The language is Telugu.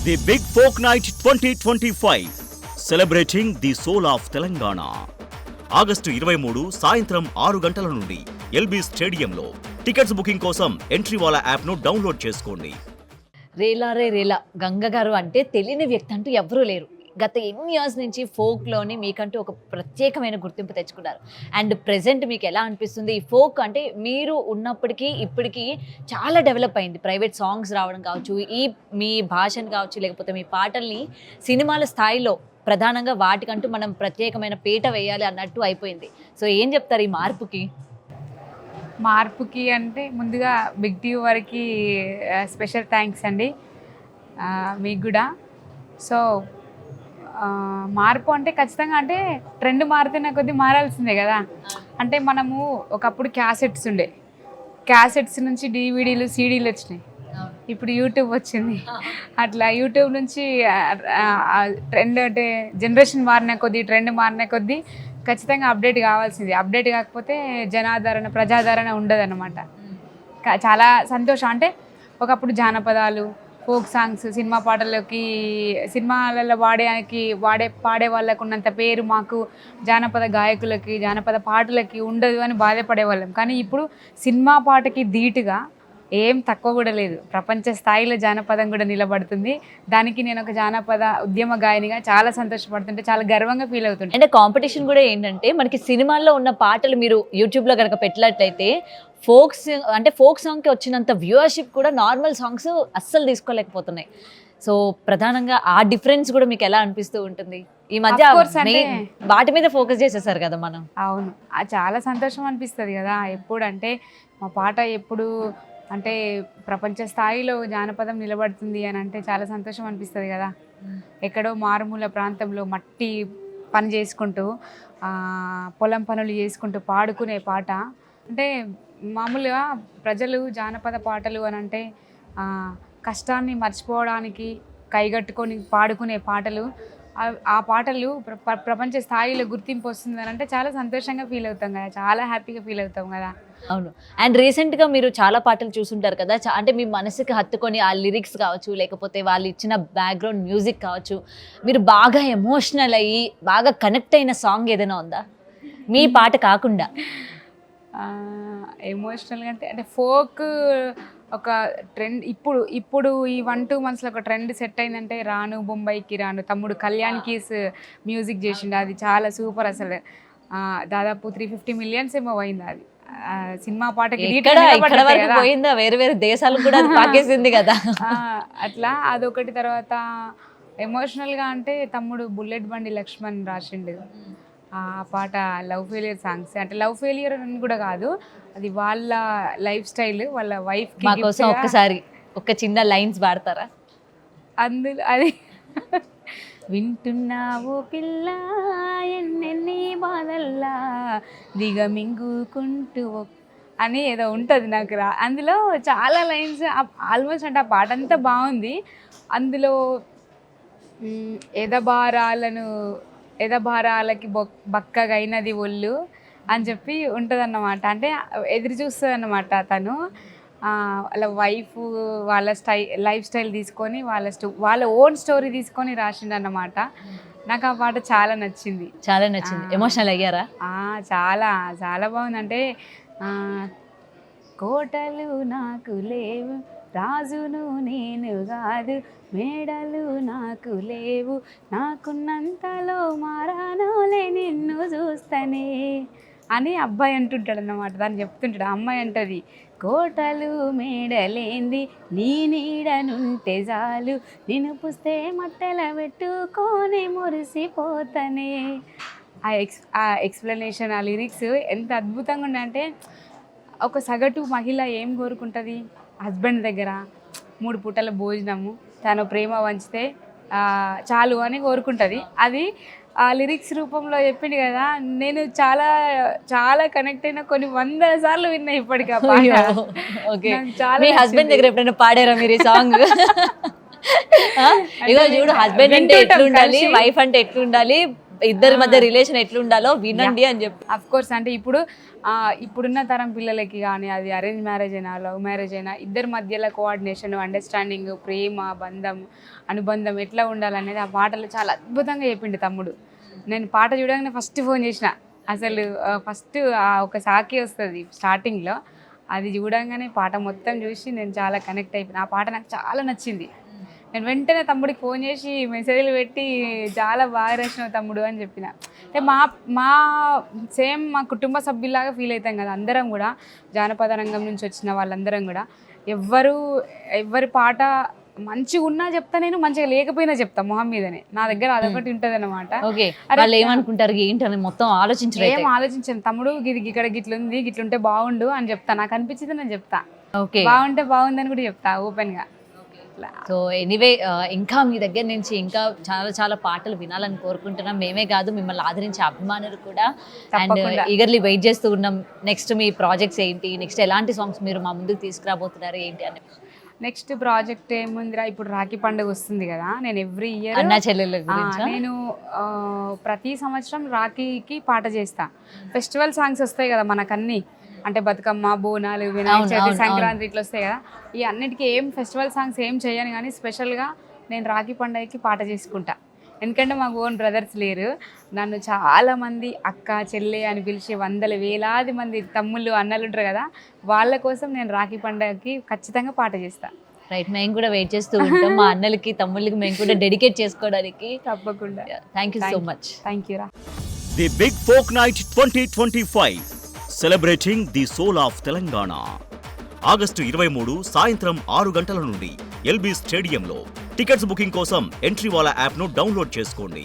The big folk night 2025 celebrating the soul of Telangana. August 23 సాయంత్రం 6 గంటల నుండి ఎల్బీ స్టేడియంలో. టికెట్స్ బుకింగ్ కోసం ఎంట్రీవాలా యాప్ను డౌన్లోడ్ చేసుకోండి. రేలా రే రేలా గంగ గారు అంటే తెలియని వ్యక్తి అంటూ ఎవరూ లేరు. గత ఎన్ని ఇయర్స్ నుంచి ఫోక్లోని మీకంటూ ఒక ప్రత్యేకమైన గుర్తింపు తెచ్చుకున్నారు. అండ్ ప్రెజెంట్ మీకు ఎలా అనిపిస్తుంది ఈ ఫోక్ అంటే మీరు ఉన్నప్పటికీ ఇప్పటికీ చాలా డెవలప్ అయింది. ప్రైవేట్ సాంగ్స్ రావడం కావచ్చు, ఈ మీ భాషను కావచ్చు, లేకపోతే మీ పాటల్ని సినిమాల స్థాయిలో ప్రధానంగా వాటికంటూ మనం ప్రత్యేకమైన పీట వేయాలి అన్నట్టు అయిపోయింది. సో ఏం చెప్తారు ఈ మార్పుకి అంటే ముందుగా బిగ్ టీవీ వారికి స్పెషల్ థ్యాంక్స్ అండి, మీకు కూడా. సో మార్పు అంటే ఖచ్చితంగా అంటే ట్రెండ్ మారుతున్న కొద్దీ మారాల్సిందే కదా. అంటే మనము ఒకప్పుడు క్యాసెట్స్ నుంచి డివిడీలు సీడీలు వచ్చినాయి, ఇప్పుడు యూట్యూబ్ వచ్చింది. అట్లా యూట్యూబ్ నుంచి ట్రెండ్ అంటే జనరేషన్ మారిన కొద్దీ, ట్రెండ్ మారిన కొద్దీ ఖచ్చితంగా అప్డేట్ కావాల్సింది. అప్డేట్ కాకపోతే జనాదరణ, ప్రజాదరణ ఉండదన్నమాట. చాలా సంతోషం. అంటే ఒకప్పుడు జానపదాలు, ఫోక్ సాంగ్స్ సినిమా పాటలకి, సినిమాలలో పాడే వాళ్ళకు ఉన్నంత పేరు మాకు జానపద గాయకులకి, జానపద పాటలకి ఉండదు అని బాధపడేవాళ్ళం. కానీ ఇప్పుడు సినిమా పాటకి ధీటుగా ఏం తక్కువ కూడా లేదు. ప్రపంచ స్థాయిలో జానపదం కూడా నిలబడుతుంది. దానికి నేను ఒక జానపద ఉద్యమ గాయనిగా చాలా సంతోషపడుతుంటే, చాలా గర్వంగా ఫీల్ అవుతుంటే. అంటే కాంపిటీషన్ కూడా ఏంటంటే మనకి సినిమాల్లో ఉన్న పాటలు మీరు యూట్యూబ్లో కనుక పెట్టినట్లయితే ఫోక్ సాంగ్కి వచ్చినంత వ్యూవర్షిప్ కూడా నార్మల్ సాంగ్స్ అస్సలు తీసుకోలేకపోతున్నాయి. సో ప్రధానంగా ఆ డిఫరెన్స్ కూడా మీకు ఎలా అనిపిస్తూ ఉంటుంది? ఈ మధ్య వాటి మీద ఫోకస్ చేసేసారు కదా మనం. అవును, చాలా సంతోషం అనిపిస్తుంది కదా. ఎప్పుడు అంటే మా పాట ఎప్పుడు అంటే ప్రపంచ స్థాయిలో జానపదం నిలబడుతుంది అని అంటే చాలా సంతోషం అనిపిస్తుంది కదా. ఎక్కడో మారుమూల ప్రాంతంలో మట్టి పని చేసుకుంటూ, పొలం పనులు చేసుకుంటూ పాడుకునే పాట అంటే, మామూలుగా ప్రజలు జానపద పాటలు అని అంటే కష్టాన్ని మర్చిపోవడానికి కైగట్టుకొని పాడుకునే పాటలు. ఆ పాటలు ప్రపంచ స్థాయిలో గుర్తింపు వస్తుంది అని అంటే చాలా సంతోషంగా ఫీల్ అవుతాం కదా, చాలా హ్యాపీగా ఫీల్ అవుతాం కదా. అవును. అండ్ రీసెంట్గా మీరు చాలా పాటలు చూసుంటారు కదా, అంటే మీ మనసుకి హత్తుకొని ఆ లిరిక్స్ కావచ్చు, లేకపోతే వాళ్ళు ఇచ్చిన బ్యాక్గ్రౌండ్ మ్యూజిక్ కావచ్చు, మీరు బాగా ఎమోషనల్ అయ్యి బాగా కనెక్ట్ అయిన సాంగ్ ఏదైనా ఉందా మీ పాట కాకుండా? ఎమోషనల్గా అంటే ఫోక్ ఒక ట్రెండ్ ఇప్పుడు ఈ 1-2 మంత్స్లో ఒక ట్రెండ్ సెట్ అయిందంటే రాను బొంబాయికి రాను, తమ్ముడు కళ్యాణ్ కీస్ మ్యూజిక్ చేసిండు. అది చాలా సూపర్. అసలు దాదాపు 350 millions ఏమో పోయింది అది సినిమా పాటకి. పోయిందా? వేరే వేరే దేశాలకు కూడా పాకేసింది కదా. అట్లా అదొకటి. తర్వాత ఎమోషనల్గా అంటే తమ్ముడు బుల్లెట్ బండి లక్ష్మణ్ రాసిండు ఆ పాట. లవ్ ఫెయిలియర్ సాంగ్స్ అంటే లవ్ ఫెయిలియర్ అని కూడా కాదు, అది వాళ్ళ లైఫ్ స్టైల్, వాళ్ళ వైఫ్. మా కోసం ఒక్కసారి ఒక చిన్న లైన్స్ పాడతారా? అందులో అది వింటున్నావు పిల్ల ఎన్నెన్ని బాధల్లా దిగమింగుకుంటూ అని ఏదో ఉంటుంది నాకు అందులో చాలా లైన్స్. ఆల్మోస్ట్ అంటే ఆ పాట అంతా బాగుంది. అందులో ఎదభారాలకి బక్కగైనది ఒళ్ళు అని చెప్పి ఉంటుంది అన్నమాట. అంటే ఎదురు చూస్తుంది అన్నమాట తను. వాళ్ళ వైఫ్ వాళ్ళ లైఫ్ స్టైల్ తీసుకొని వాళ్ళ ఓన్ స్టోరీ తీసుకొని రాసిండు అన్నమాట. నాకు ఆ పాట చాలా నచ్చింది. ఎమోషనల్ అయ్యారా? చాలా చాలా బాగుంది. అంటే కోటలు నాకు లేవు, రాజును నేను కాదు, మేడలు నాకు లేవు, నాకున్నంతలో మారానోలే నిన్ను చూస్తనే అని అబ్బాయి అంటుంటాడు అన్నమాట. దాన్ని చెప్తుంటాడు. అమ్మాయి అంటది, కోటలు మేడలేంది నీ నీడనుంటే చాలు, నేను పుస్తే మట్టెల పెట్టుకొని మురిసిపోతనే. ఆ ఎక్స్ప్లెనేషన్, ఆ లిరిక్స్ ఎంత అద్భుతంగా ఉన్నాయంటే, ఒక సగటు మహిళ ఏం కోరుకుంటుంది? హస్బెండ్ దగ్గర 3 పూటల భోజనము, తను ప్రేమ వంచితే చాలు అని కోరుకుంటుంది. అది ఆ లిరిక్స్ రూపంలో చెప్పింది కదా. నేను చాలా చాలా కనెక్ట్ అయినా, కొన్ని 100 సార్లు విన్నా ఇప్పటికీ ఆ పాట. మీ హస్బెండ్ దగ్గర ఎప్పుడైనా పాడారా మీరు ఈ సాంగ్? ఇగో చూడు, హస్బెండ్ అంటే ఎట్లుండాలి, వైఫ్ అంటే ఎట్లుండాలి, ఇద్దరి మధ్య రిలేషన్ ఎట్లుండాలో వినండి అని చెప్పి. అఫ్ కోర్స్ అంటే ఇప్పుడున్న తరం పిల్లలకి కానీ అది అరేంజ్ మ్యారేజ్ అయినా లవ్ మ్యారేజ్ అయినా ఇద్దరి మధ్యలో కోఆర్డినేషన్, అండర్స్టాండింగ్, ప్రేమ, బంధం, అనుబంధం ఎట్లా ఉండాలనేది ఆ పాటలు చాలా అద్భుతంగా చెప్పిండు తమ్ముడు. నేను పాట చూడగానే ఫస్ట్ ఫోన్ చేసిన, అసలు ఫస్ట్ ఒక సాకి వస్తుంది స్టార్టింగ్లో, అది చూడంగానే పాట మొత్తం చూసి నేను చాలా కనెక్ట్ అయిపోయిన. ఆ పాట నాకు చాలా నచ్చింది. నేను వెంటనే తమ్ముడికి ఫోన్ చేసి మెసేజ్లు పెట్టి చాలా బాగా రాసినావు తమ్ముడు అని చెప్పిన. అంటే మా సేమ్ మా కుటుంబ సభ్యులాగా ఫీల్ అవుతాం కదా అందరం కూడా, జానపద రంగం నుంచి వచ్చిన వాళ్ళందరం కూడా. ఎవరి పాట మంచిగా ఉన్నా చెప్తా, నేను మంచిగా లేకపోయినా చెప్తా మొహం మీదనే. నా దగ్గర అదొకటి ఉంటుంది అనమాట. వాళ్ళు ఏమనుకుంటారు ఏంటని మొత్తం ఆలోచించలేదు. ఏం ఆలోచించాను తమ్ముడు, ఇక్కడ గిట్లుంది, గిట్లుంటే బాగుండు అని చెప్తా. నాకు అనిపించింది నేను చెప్తా, బాగుంటే బాగుందని కూడా చెప్తా ఓపెన్ గా. సో ఎనీవే ఇంకా మీ దగ్గర నుంచి ఇంకా చాలా చాలా పాటలు వినాలని కోరుకుంటున్నాం. మేమే కాదు, మిమ్మల్ని ఆదరించే అభిమానులు కూడా. అండ్ ఈగర్లీ వెయిట్ చేస్తూ ఉన్నాం. నెక్స్ట్ మీ ప్రాజెక్ట్స్ ఏంటి, నెక్స్ట్ ఎలాంటి సాంగ్స్ మీరు మా ముందుకు తీసుకురాబోతున్నారు ఏంటి అని. నెక్స్ట్ ప్రాజెక్ట్ ఏముందిరా, ఇప్పుడు రాఖీ పండుగ వస్తుంది కదా. నేను ఎవ్రీ ఇయర్ అన్నా చెల్లెళ్ళ గురించి నేను ప్రతి సంవత్సరం రాఖీకి పాట చేస్తా. ఫెస్టివల్ సాంగ్స్ వస్తాయి కదా మనకన్నీ, అంటే బతుకమ్మ, బోనాలు, వినాయక చవితి, సంక్రాంతి ఇట్లా వస్తాయి కదా. ఈ అన్నిటికీ ఏం ఫెస్టివల్ సాంగ్స్ ఏం చేయను, కానీ స్పెషల్గా నేను రాఖీ పండుగకి పాట చేసుకుంటా. ఎందుకంటే మాకు ఓన్ బ్రదర్స్ లేరు. నన్ను చాలామంది అక్క, చెల్లె అని పిలిచి వేలాది మంది తమ్ముళ్ళు, అన్నలు ఉంటారు కదా, వాళ్ళ కోసం నేను రాఖీ పండుగకి ఖచ్చితంగా పాట చేస్తా. రైట్, మేము కూడా వెయిట్ చేస్తూ ఉంటాం. మా అన్నలకి, తమ్ముళ్ళకి మేము కూడా డెడికేట్ చేసుకోవడానికి. తప్పకుండా. Thank you so much. Thank you రా. The big folk night 2025 celebrating the soul of Telangana. August 23 సాయంత్రం 6 గంటల నుండి ఎల్బీ స్టేడియంలో. టికెట్స్ బుకింగ్ కోసం ఎంట్రీవాలా యాప్ను డౌన్లోడ్ చేసుకోండి.